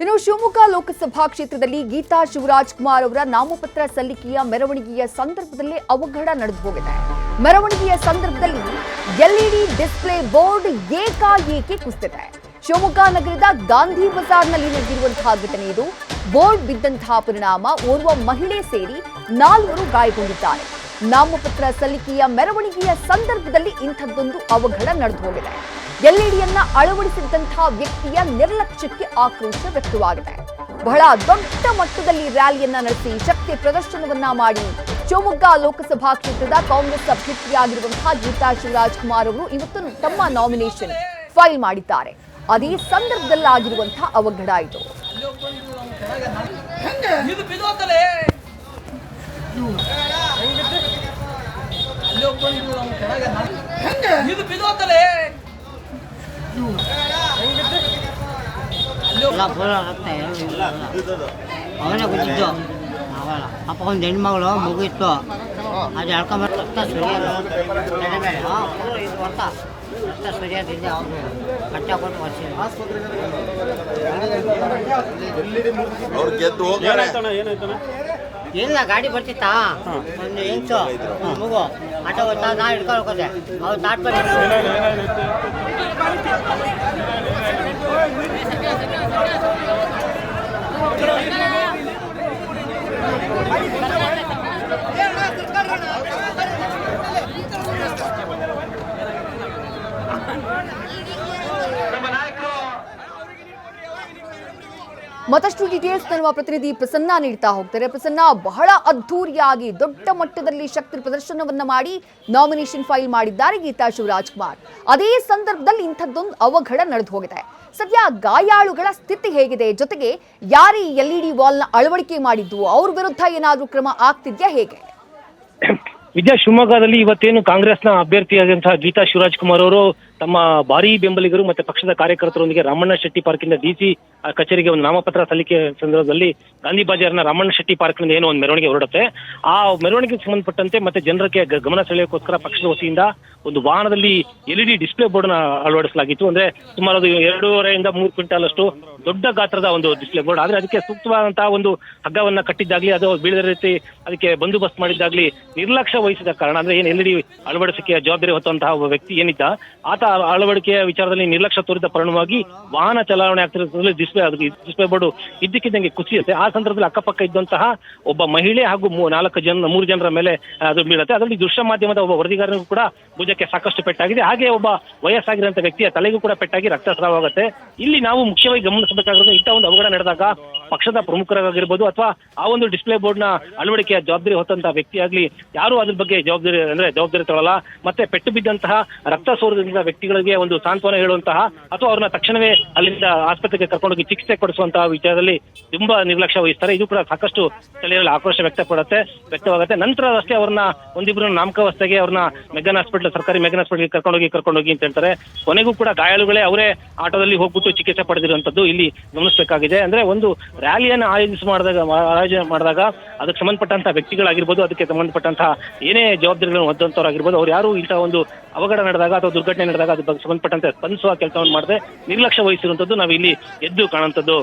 ಇನ್ನು ಶಿವಮೊಗ್ಗ ಲೋಕಸಭಾ ಕ್ಷೇತ್ರದಲ್ಲಿ ಗೀತಾ ಶಿವರಾಜ್ಕುಮಾರ್ ಅವರ ನಾಮಪತ್ರ ಸಲ್ಲಿಕೆಯ ಮೆರವಣಿಗೆಯ ಸಂದರ್ಭದಲ್ಲಿ ಅವಘಡ ನಡೆದು ಹೋಗಿದೆ. ಮೆರವಣಿಗೆಯ ಸಂದರ್ಭದಲ್ಲಿ ಎಲ್ಇಡಿ ಡಿಸ್ಪ್ಲೇ ಬೋರ್ಡ್ ಏಕಾಏಕಿ ಕುಸಿದಿದೆ. ಶಿವಮೊಗ್ಗ ನಗರದ ಗಾಂಧಿ ಬಜಾರ್ನಲ್ಲಿ ನಡೆದಿರುವಂತಹ ಘಟನೆ ಇದು. ಬೋರ್ಡ್ ಬಿದ್ದಂತಹ ಪರಿಣಾಮ ಓರ್ವ ಮಹಿಳೆ ಸೇರಿ 4 ಗಾಯಗೊಂಡಿದ್ದಾರೆ. ನಾಮಪತ್ರ ಸಲ್ಲಿಕೆಯ ಮೆರವಣಿಗೆಯ ಸಂದರ್ಭದಲ್ಲಿ ಇಂಥದ್ದೊಂದು ಅವಘಡ ನಡೆದು ಹೋಗಿದೆ. ಎಲ್ಇಡಿಯನ್ನ ಅಳವಡಿಸಿದಂತಹ ವ್ಯಕ್ತಿಯ ನಿರ್ಲಕ್ಷ್ಯಕ್ಕೆ ಆಕ್ರೋಶ ವ್ಯಕ್ತವಾಗಿದೆ. ಬಹಳ ದೊಡ್ಡ ಮಟ್ಟದಲ್ಲಿ ರ್ಯಾಲಿಯನ್ನ ನಡೆಸಿ ಶಕ್ತಿ ಪ್ರದರ್ಶನವನ್ನ ಮಾಡಿ ಶಿವಮೊಗ್ಗ ಲೋಕಸಭಾ ಕ್ಷೇತ್ರದ ಕಾಂಗ್ರೆಸ್ ಅಭ್ಯರ್ಥಿಯಾಗಿರುವಂತಹ ಗೀತಾ ಶಿವರಾಜ್ಕುಮಾರ್ ಅವರು ಇವತ್ತು ತಮ್ಮ ನಾಮಿನೇಷನ್ ಫೈಲ್ ಮಾಡಿದ್ದಾರೆ. ಅದೇ ಸಂದರ್ಭದಲ್ಲಾಗಿರುವಂತಹ ಅವಘಡ ಇದು. ಅವನೇ ಗೊತ್ತಿದ್ದು ಅಪ್ಪ ಒಂದು ಹೆಣ್ಮಗಳು ಮುಗಿತ್ತು ಅದು ಹೇಳ್ಕೊಂಬರ್ತ ಸರಿಯಾದಿದೆ ಅವರು ಬಟ್ಟೆ ಕೊಟ್ಟು ಇಲ್ಲ ಗಾಡಿ ಬರ್ತಿತ್ತಾ ಒಂದು ಹೆಂಗ್ಸು ಮಗು ಆಟೋ ನಾ ಹಿಡ್ಕೊಂಡು ಹೋಗೋದೆ ಅವ್ರು ತಾಟ್ಬಾರಿ ಮತ್ತಷ್ಟು ಡೀಟೇಲ್ಸ್ ನಮ್ಮ ಪ್ರತಿನಿಧಿ ಪ್ರಸನ್ನ ನೀಡ್ತಾ ಹೋಗ್ತಾರೆ. ಪ್ರಸನ್ನ, ಬಹಳ ಅದ್ಧೂರಿಯಾಗಿ ದೊಡ್ಡ ಮಟ್ಟದಲ್ಲಿ ಶಕ್ತಿ ಪ್ರದರ್ಶನವನ್ನ ಮಾಡಿ ನಾಮಿನೇಷನ್ ಫೈಲ್ ಮಾಡಿದ್ದಾರೆ ಗೀತಾ ಶಿವರಾಜ್ಕುಮಾರ್. ಅದೇ ಸಂದರ್ಭದಲ್ಲಿ ಇಂಥದ್ದೊಂದು ಅವಘಡ ನಡೆದು ಹೋಗಿದೆ. ಸದ್ಯ ಗಾಯಾಳುಗಳ ಸ್ಥಿತಿ ಹೇಗಿದೆ? ಜೊತೆಗೆ ಯಾರು ಎಲ್ಇಡಿ ವಾಲ್ನ ಅಳವಡಿಕೆ ಮಾಡಿದ್ದು, ಅವ್ರ ವಿರುದ್ಧ ಏನಾದರೂ ಕ್ರಮ ಆಗ್ತಿದ್ಯಾ, ಹೇಗೆ? ವಿದ್ಯಾ, ಶಿವಮೊಗ್ಗದಲ್ಲಿ ಇವತ್ತೇನು ಕಾಂಗ್ರೆಸ್ನ ಅಭ್ಯರ್ಥಿಯಾದಂತಹ ಗೀತಾ ಶಿವರಾಜ್ಕುಮಾರ್ ಅವರು ತಮ್ಮ ಭಾರೀ ಬೆಂಬಲಿಗರು ಮತ್ತೆ ಪಕ್ಷದ ಕಾರ್ಯಕರ್ತರೊಂದಿಗೆ ರಾಮಣ್ಣ ಶೆಟ್ಟಿ ಪಾರ್ಕಿಂದ ಡಿಸಿ ಕಚೇರಿಗೆ ಒಂದು ನಾಮಪತ್ರ ಸಲ್ಲಿಕೆ ಸಂದರ್ಭದಲ್ಲಿ ಗಾಂಧಿ ಬಜಾರ್ನ ರಾಮಣ್ಣ ಶೆಟ್ಟಿ ಪಾರ್ಕ್ನಿಂದ ಏನೋ ಒಂದು ಮೆರವಣಿಗೆ ಹೊರಡುತ್ತೆ. ಆ ಮೆರವಣಿಗೆಗೆ ಸಂಬಂಧಪಟ್ಟಂತೆ ಮತ್ತೆ ಜನರಿಗೆ ಗಮನ ಸೆಳೆಯೋಕ್ಕೋಸ್ಕರ ಪಕ್ಷದ ವತಿಯಿಂದ ಒಂದು ವಾಹನದಲ್ಲಿ ಎಲ್ಇಡಿ ಡಿಸ್ಪ್ಲೇ ಬೋರ್ಡ್ ನ ಅಳವಡಿಸಲಾಗಿತ್ತು. ಅಂದ್ರೆ ಸುಮಾರು 2.5 ಇಂದ 3 ಕ್ವಿಂಟಾಲ್ ಅಷ್ಟು ದೊಡ್ಡ ಗಾತ್ರದ ಒಂದು ಡಿಸ್ಪ್ಲೇ ಬೋರ್ಡ್. ಆದ್ರೆ ಅದಕ್ಕೆ ಸೂಕ್ತವಾದಂತಹ ಒಂದು ಹಗ್ಗವನ್ನ ಕಟ್ಟಿದ್ದಾಗ್ಲಿ, ಅದು ಬೀಳದ ರೀತಿ ಅದಕ್ಕೆ ಬಂದೋಬಸ್ತ್ ಮಾಡಿದ್ದಾಗ್ಲಿ ನಿರ್ಲಕ್ಷ್ಯ ವಹಿಸಿದ ಕಾರಣ, ಅಂದ್ರೆ ಏನು ಎಲ್ಇಡಿ ಅಳವಡಿಕೆಯ ಜವಾಬ್ದಾರಿ ಹೊತ್ತಂತಹ ಒಬ್ಬ ವ್ಯಕ್ತಿ ಏನಿದ್ದ ಆತ ಅಳವಡಿಕೆಯ ವಿಚಾರದಲ್ಲಿ ನಿರ್ಲಕ್ಷ್ಯ ತೋರಿದ ಪರಿಣಾಮವಾಗಿ ವಾಹನ ಚಲಾವಣೆ ಆಗ್ತಿರೋದ್ರಲ್ಲಿ ಡಿಸ್ಪ್ಲೇ ಬೋರ್ಡ್ ಇದ್ದಕ್ಕಿದ್ದಂಗೆ ಕುಸಿಯುತ್ತೆ. ಆ ಸಂದರ್ಭದಲ್ಲಿ ಅಕ್ಕಪಕ್ಕ ಇದ್ದಂತಹ ಒಬ್ಬ ಮಹಿಳೆ ಹಾಗೂ 3 ಜನರ ಮೇಲೆ ಅದು ಬೀಳುತ್ತೆ. ಅದರಲ್ಲಿ ದೃಶ್ಯ ಮಾಧ್ಯಮದ ಒಬ್ಬ ವರದಿಗಾರನಿಗೂ ಕೂಡ ಭುಜಕ್ಕೆ ಸಾಕಷ್ಟು ಪೆಟ್ಟಾಗಿದೆ. ಹಾಗೆ ಒಬ್ಬ ವಯಸ್ಸಾಗಿರುವಂತಹ ವ್ಯಕ್ತಿಯ ತಲೆಗೂ ಕೂಡ ಪೆಟ್ಟಾಗಿ ರಕ್ತಸ್ರಾವವಾಗುತ್ತೆ. ಇಲ್ಲಿ ನಾವು ಮುಖ್ಯವಾಗಿ ಗಮನಿಸಬೇಕಾಗಿರೋದು, ಇಂಥ ಒಂದು ಅವಘಡ ನಡೆದಾಗ ಪಕ್ಷದ ಪ್ರಮುಖರಾಗಿರ್ಬೋದು ಅಥವಾ ಆ ಒಂದು ಡಿಸ್ಪ್ಲೇ ಬೋರ್ಡ್ ನ ಅಳವಡಿಕೆಯ ಜವಾಬ್ದಾರಿ ಹೊತ್ತಂತಹ ವ್ಯಕ್ತಿ ಆಗ್ಲಿ ಯಾರು ಅದ್ರ ಬಗ್ಗೆ ಜವಾಬ್ದಾರಿ ತಗೊಳ್ಳಲ್ಲ. ಮತ್ತೆ ಪೆಟ್ಟು ಬಿದ್ದಂತಹ ರಕ್ತ ಸೋರಿದ ವ್ಯಕ್ತಿಗಳಿಗೆ ಒಂದು ಸಾಂತ್ವನ ಹೇಳುವಂತಹ ಅಥವಾ ಅವ್ರನ್ನ ತಕ್ಷಣವೇ ಅಲ್ಲಿಂದ ಆಸ್ಪತ್ರೆಗೆ ಕರ್ಕೊಂಡೋಗಿ ಚಿಕಿತ್ಸೆ ಕೊಡಿಸುವಂತಹ ವಿಚಾರದಲ್ಲಿ ತುಂಬಾ ನಿರ್ಲಕ್ಷ್ಯ ವಹಿಸ್ತಾರೆ. ಇದು ಕೂಡ ಸಾಕಷ್ಟು ಸ್ಥಳೀಯರಲ್ಲಿ ಆಕ್ರೋಶ ವ್ಯಕ್ತವಾಗುತ್ತೆ. ನಂತರ ಅಷ್ಟೇ ಅವ್ರನ್ನ ಒಂದಿಬ್ರು ನಾಮಕಾವಸ್ಥೆಗೆ ಅವ್ರನ್ನ ಸರ್ಕಾರಿ ಮೆಗನ್ ಹಾಸ್ಪಿಟಲ್ ಕರ್ಕೊಂಡೋಗಿ ಅಂತ ಹೇಳ್ತಾರೆ. ಕೊನೆಗೂ ಕೂಡ ಗಾಯಾಳುಗಳೇ ಅವರೇ ಆಟೋದಲ್ಲಿ ಹೋಗ್ಬಿಟ್ಟು ಚಿಕಿತ್ಸೆ ಪಡೆದಿರುವಂತದ್ದು ಇಲ್ಲಿ ಗಮನಿಸಬೇಕಾಗಿದೆ. ಅಂದ್ರೆ ಒಂದು ರ್ಯಾಲಿಯನ್ನು ಆಯೋಜನೆ ಮಾಡಿದಾಗ ಅದಕ್ಕೆ ಸಂಬಂಧಪಟ್ಟಂತಹ ವ್ಯಕ್ತಿಗಳಾಗಿರ್ಬೋದು, ಅದಕ್ಕೆ ಸಂಬಂಧಪಟ್ಟಂತಹ ಏನೇ ಜವಾಬ್ದಾರಿಗಳನ್ನು ಹೊಂದಂತವರಾಗಿರ್ಬೋದು, ಅವ್ರು ಯಾರು ಇಂತಹ ಒಂದು ಅವಘಡ ನಡೆದಾಗ ಅಥವಾ ದುರ್ಘಟನೆ ನಡೆದಾಗ ಅದಕ್ಕೆ ಸಂಬಂಧಪಟ್ಟಂತೆ ಸ್ಪಂದಿಸುವ ಕೆಲಸವನ್ನು ಮಾಡದೆ ನಿರ್ಲಕ್ಷ್ಯ ವಹಿಸಿರುವಂತದ್ದು ನಾವು ಇಲ್ಲಿ ಎದ್ದು ಕಾಣುವಂಥದ್ದು.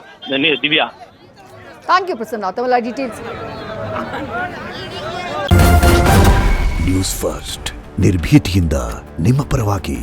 ದಿವ್ಯಾ, ಥ್ಯಾಂಕ್ ಯು ಪ್ರಸನ್ನ, ತಮ್ಮ ಡೀಟೇಲ್ಸ್. ನ್ಯೂಸ್ ಫಸ್ಟ್, ನಿರ್ಭೀತಿಯಿಂದ ನಿಮ್ಮ ಪರವಾಗಿ.